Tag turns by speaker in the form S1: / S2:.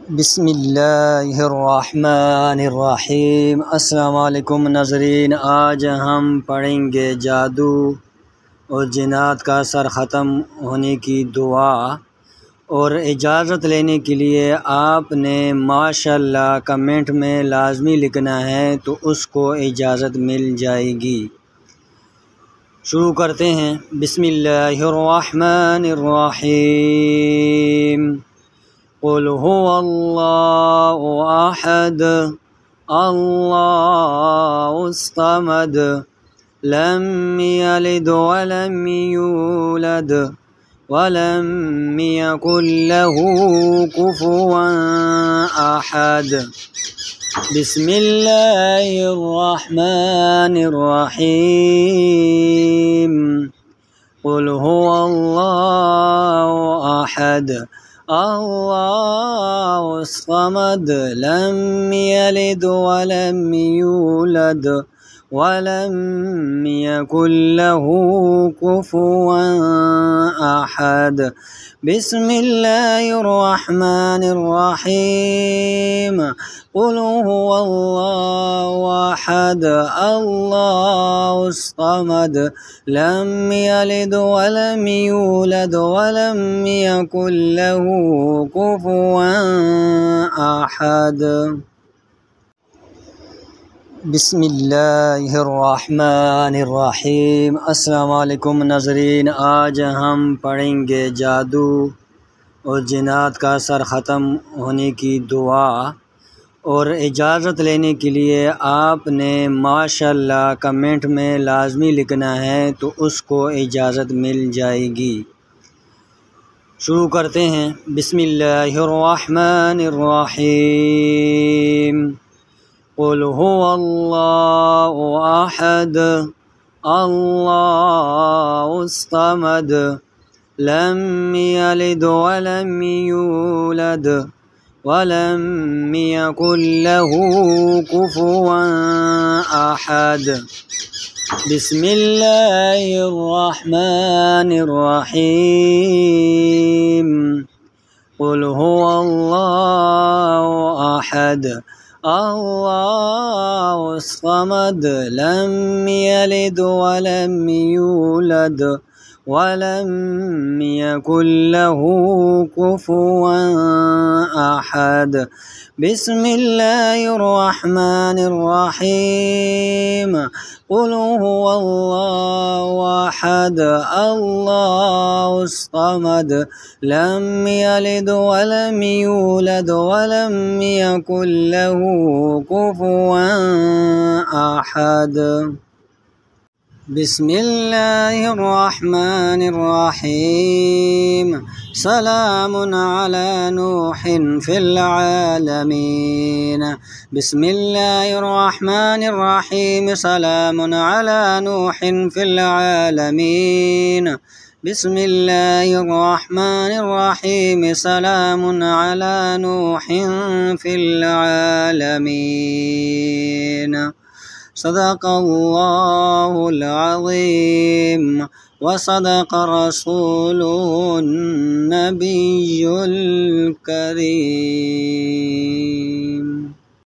S1: बिस्मिल्लाहिर्रहमानिर्रहीम। अस्सलाम वालेकुम नाज़रीन, आज हम पढ़ेंगे जादू और जिन्नात का सर ख़त्म होने की दुआ। और इजाज़त लेने के लिए आपने माशाअल्लाह कमेंट में लाजमी लिखना है, तो उसको इजाज़त मिल जाएगी। शुरू करते हैं। बिस्मिल्लाहिर्रहमानिर्रहीम। क़ुल हुवल्लाहु अहद अल्लाहुस समद लम यलिद वलम यूलद वलम यकुल लहू कुफुवन अहद। बिस्मिल्लाहिर्रहमानिर्रहीम। क़ुल हुवल्लाहु अहद अल्लाहुस समद लम यलिद वलम यूलद वलम यकुल लहू कुफुवन अहद। बिस्मिल्लाहिर्रहमानिर्रहीम। क़ुल हुवल्लाहु अहद अल्लाहुस समद लम यलिद वलम यूलद वलम यकुल लहू कुफुवन अहद। बिस्मिल्लाहिर्रहमानिर्रहीम। अस्सलाम वालेकुम नाज़रीन, आज हम पढ़ेंगे जादू और जिन्नात का सर ख़त्म होने की दुआ। और इजाज़त लेने के लिए आपने माशाअल्लाह कमेंट में लाजमी लिखना है, तो उसको इजाज़त मिल जाएगी। शुरू करते हैं। बिस्मिल्लाहिर्रहमानिर्रहीम। क़ुल हुवल्लाहु अहद अल्लाहुस समद लम यलिद वलम यूलद वलम यकुल लहू कुफुवन अहद। बिस्मिल्लाहिर्रहमानिर्रहीम। क़ुल हुवल्लाहु अहद अल्लाहुस समद लम यलिद वलम यूलद वलम यकुल लहू कुफुवन अहद। बिस्मिल्लाहिर्रहमानिर्रहीम। क़ुल हुवल्लाहु अहद अल्लाहुस समद लम यलिद वलम यूलद वलम यकुल लहू कुफुवन अहद। बिस्मिल्लाहिर्रहमानिर्रहीम। सलामुन अला नूहिन फिल आलमीन। बिस्मिल्लाहिर्रहमानिर्रहीम। सलामुन अला नूहिन फिल आलमीन। बिस्मिल्लाहिर्रहमानिर्रहीम। सलामुन अला नूहिन फिल आलमीन। सदक़ल्लाहुल अज़ीम व सदक़ रसूलुहुन नबियुल करीम।